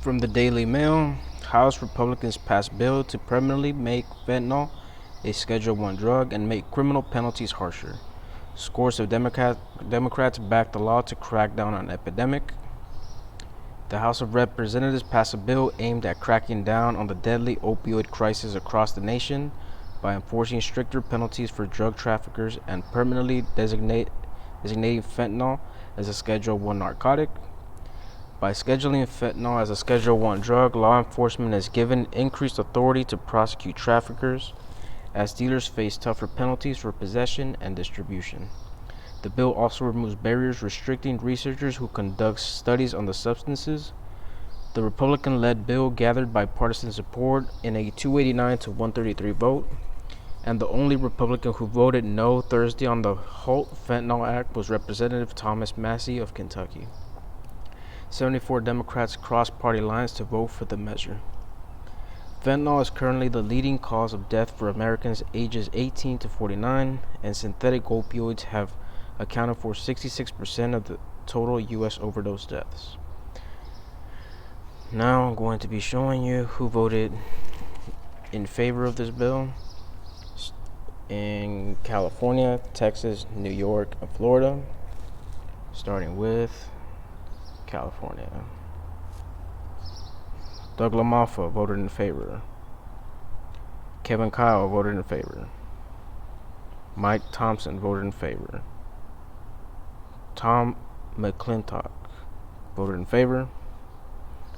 From the Daily Mail, House Republicans pass bill to permanently make fentanyl a Schedule 1 drug and make criminal penalties harsher. Scores of Democrats backed the law to crack down on epidemic. The House of Representatives passed a bill aimed at cracking down on the deadly opioid crisis across the nation by enforcing stricter penalties for drug traffickers and permanently designating fentanyl as a Schedule 1 narcotic. By scheduling fentanyl as a Schedule 1 drug, law enforcement is given increased authority to prosecute traffickers, as dealers face tougher penalties for possession and distribution. The bill also removes barriers restricting researchers who conduct studies on the substances. The Republican-led bill gathered bipartisan support in a 289 to 133 vote, and the only Republican who voted no Thursday on the Halt Fentanyl Act was Representative Thomas Massie of Kentucky. 74 Democrats crossed party lines to vote for the measure. Fentanyl is currently the leading cause of death for Americans ages 18 to 49, and synthetic opioids have accounted for 66% of the total U.S. overdose deaths. Now I'm going to be showing you who voted in favor of this bill in California, Texas, New York, and Florida, starting with California. Doug LaMalfa voted in favor. Kevin Kyle voted in favor. Mike Thompson voted in favor. Tom McClintock voted in favor.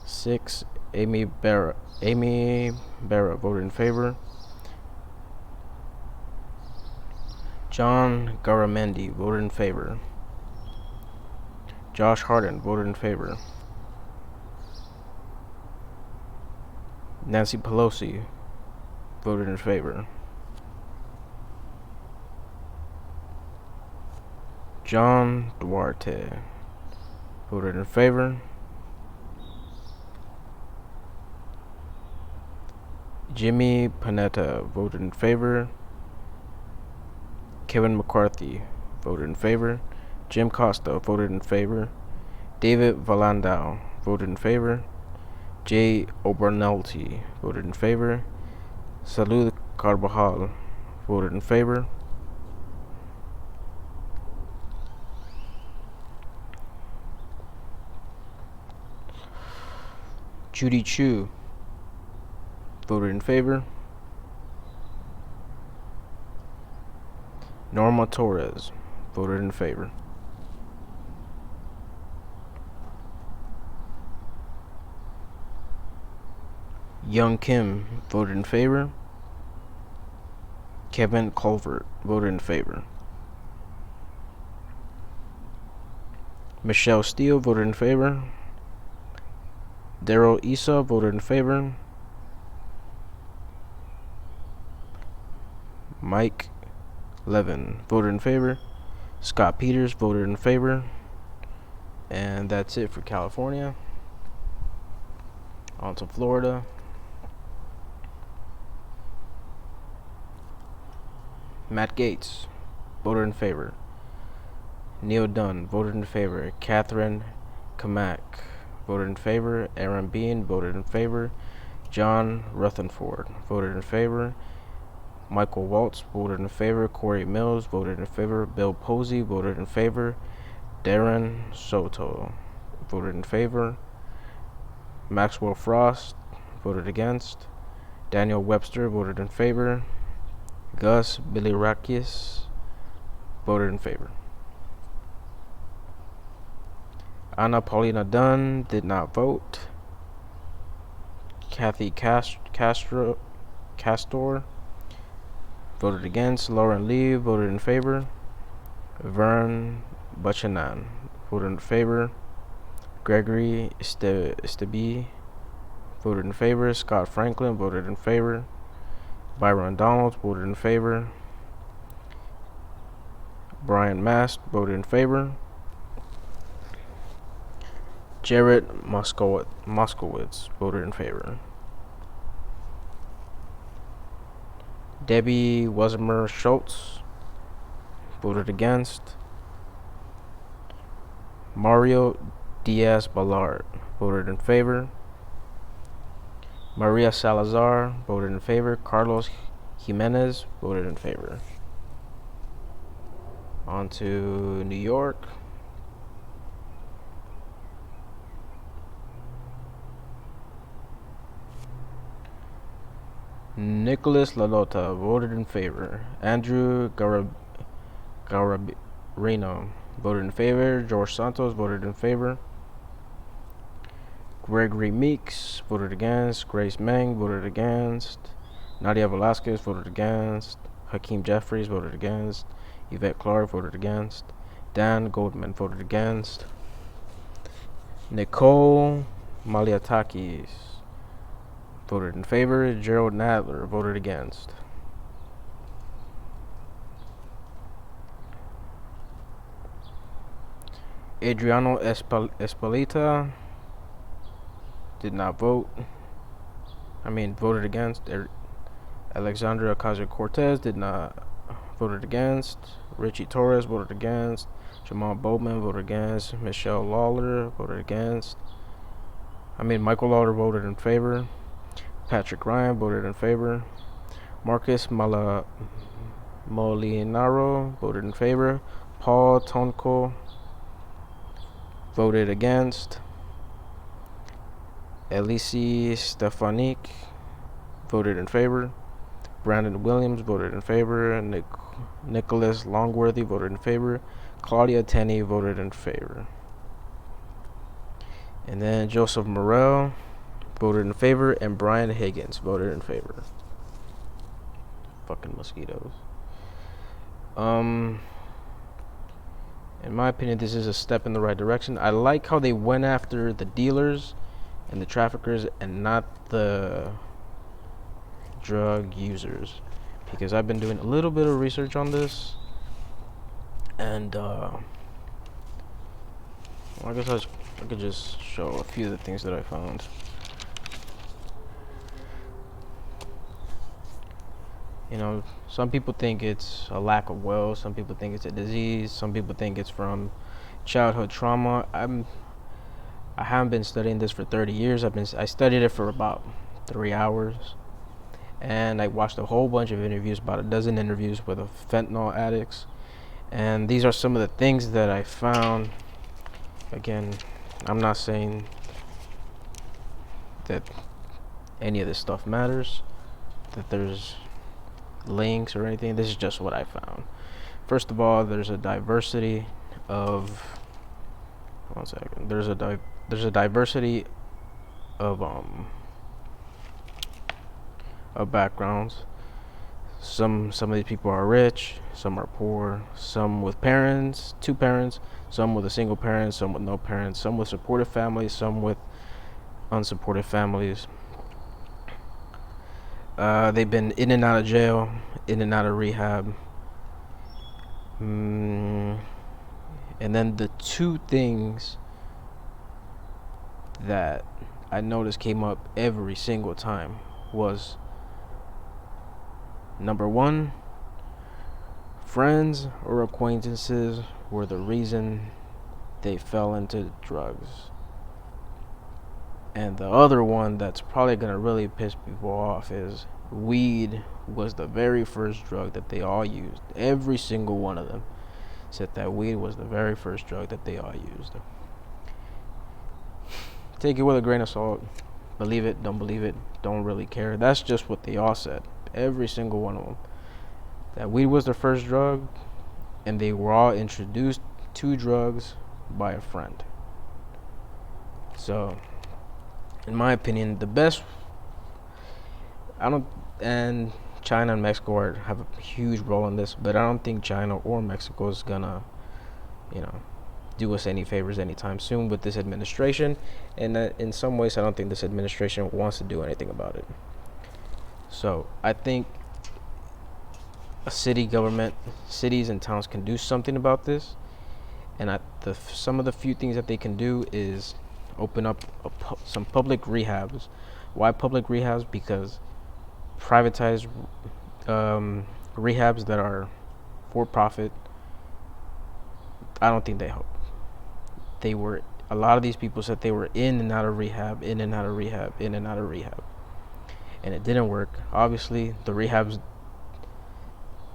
6. Amy Barra voted in favor. John Garamendi voted in favor. Josh Hardin voted in favor. Nancy Pelosi voted in favor. John Duarte voted in favor. Jimmy Panetta voted in favor. Kevin McCarthy voted in favor. Jim Costa voted in favor. David Valandau voted in favor. Jay Obernolte voted in favor. Salud Carbajal voted in favor. Judy Chu voted in favor. Norma Torres voted in favor. Young Kim voted in favor. Kevin Colbert voted in favor. Michelle Steele voted in favor. Daryl Issa voted in favor. Mike Levin voted in favor. Scott Peters voted in favor. And that's it for California. On to Florida. Matt Gaetz voted in favor. Neil Dunn voted in favor. Catherine Kamak voted in favor. Aaron Bean voted in favor. John Rutherford voted in favor. Michael Waltz voted in favor. Corey Mills voted in favor. Bill Posey voted in favor. Darren Soto voted in favor. Maxwell Frost voted against. Daniel Webster voted in favor. Gus Bilirakis voted in favor. Anna Paulina Dunn did not vote. Kathy Castor voted against. Lauren Lee voted in favor. Vern Buchanan voted in favor. Gregory Estebe voted in favor. Scott Franklin voted in favor. Byron Donald voted in favor. Brian Mast voted in favor. Jared Moskowitz voted in favor. Debbie Wasmer Schultz voted against. Mario Diaz-Balart voted in favor. Maria Salazar voted in favor. Carlos Jimenez voted in favor. On to New York. Nicholas Lalota voted in favor. Andrew Garabino voted in favor. George Santos voted in favor. Gregory Meeks voted against. Grace Meng voted against. Nadia Velasquez voted against. Hakeem Jeffries voted against. Yvette Clark voted against. Dan Goldman voted against. Nicole Maliatakis voted in favor. Gerald Nadler voted against. Adriano Espalita did not vote. Voted against. Alexandra Ocasio-Cortez did not voted against. Richie Torres voted against. Jamal Bowman voted against. Michelle Lawler voted against. Michael Lawler voted in favor. Patrick Ryan voted in favor. Marcus Molinaro voted in favor. Paul Tonko voted against. Elise Stefanik voted in favor. Brandon Williams voted in favor. Nicholas Longworthy voted in favor. Claudia Tenney voted in favor. And then Joseph Morrell voted in favor, and Brian Higgins voted in favor. Fucking mosquitoes. In my opinion, this is a step in the right direction. I like how they went after the dealers and the traffickers and not the drug users, because I've been doing a little bit of research on this, and I guess I could just show a few of the things that I found. Some people think it's a lack of wealth. Some people think it's a disease. Some people think it's from childhood trauma. I haven't been studying this for 30 years. I studied it for about 3 hours, and I watched a whole bunch of interviews, about a dozen interviews with fentanyl addicts, and these are some of the things that I found. Again, I'm not saying that any of this stuff matters, that there's links or anything. This is just what I found. First of all, there's a diversity of of backgrounds. Some of these people are rich, some are poor, some with parents, two parents, some with a single parent, some with no parents, some with supportive families, some with unsupportive families. They've been in and out of jail, in and out of rehab. And then the two things that I noticed came up every single time was, number one, friends or acquaintances were the reason they fell into drugs. And the other one that's probably going to really piss people off is weed was the very first drug that they all used. Every single one of them said that weed was the very first drug that they all used. Take it with a grain of salt. Believe it, don't believe it, don't really care. That's just what they all said. Every single one of them. That weed was the first drug, and they were all introduced to drugs by a friend. So, in my opinion, the best, and China and Mexico have a huge role in this, but I don't think China or Mexico is gonna, do us any favors anytime soon with this administration. And in some ways, I don't think this administration wants to do anything about it. So I think a cities and towns can do something about this. And some of the few things that they can do is open up some public rehabs. Why public rehabs? Because privatized rehabs that are for profit, I don't think they help. A lot of these people said they were in and out of rehab, in and out of rehab, in and out of rehab. and it didn't work. Obviously, the rehabs,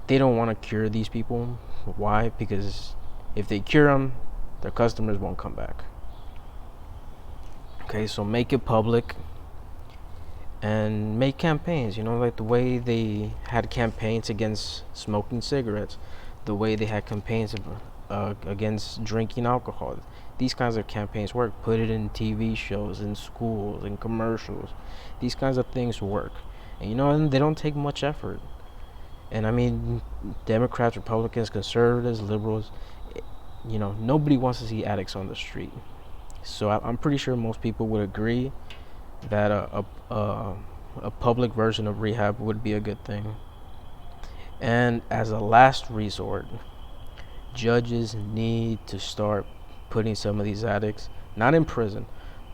they don't want to cure these people. Why? Because if they cure them, their customers won't come back. Okay, so make it public and make campaigns, like the way they had campaigns against smoking cigarettes, the way they had campaigns against drinking alcohol. These kinds of campaigns work. Put it in TV shows, in schools, in commercials. These kinds of things work. And they don't take much effort. And I mean, Democrats, Republicans, conservatives, liberals, nobody wants to see addicts on the street. So I'm pretty sure most people would agree that a public version of rehab would be a good thing. And as a last resort, judges need to start putting some of these addicts not in prison,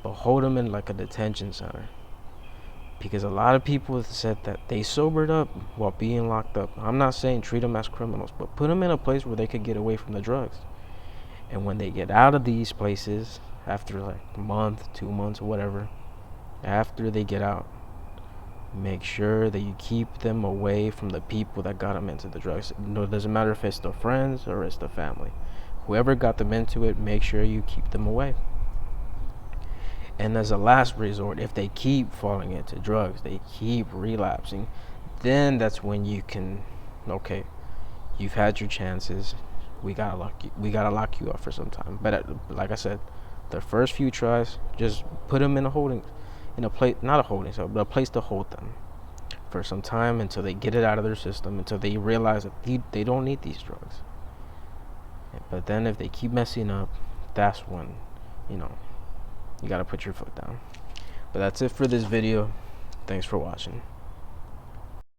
but hold them in like a detention center. Because a lot of people have said that they sobered up while being locked up. I'm not saying treat them as criminals, but put them in a place where they could get away from the drugs. And when they get out of these places, after like a month, 2 months, whatever, after they get out, make sure that you keep them away from the people that got them into the drugs. It doesn't matter if it's the friends or it's the family. Whoever got them into it, make sure you keep them away. And as a last resort, if they keep falling into drugs, they keep relapsing, then that's when you can, okay, you've had your chances. We gotta lock you up for some time. But like I said, the first few tries, just put them in a place, not a holding cell, but a place to hold them for some time until they get it out of their system, until they realize that they don't need these drugs. But then if they keep messing up, that's when, you gotta put your foot down. But that's it for this video. Thanks for watching.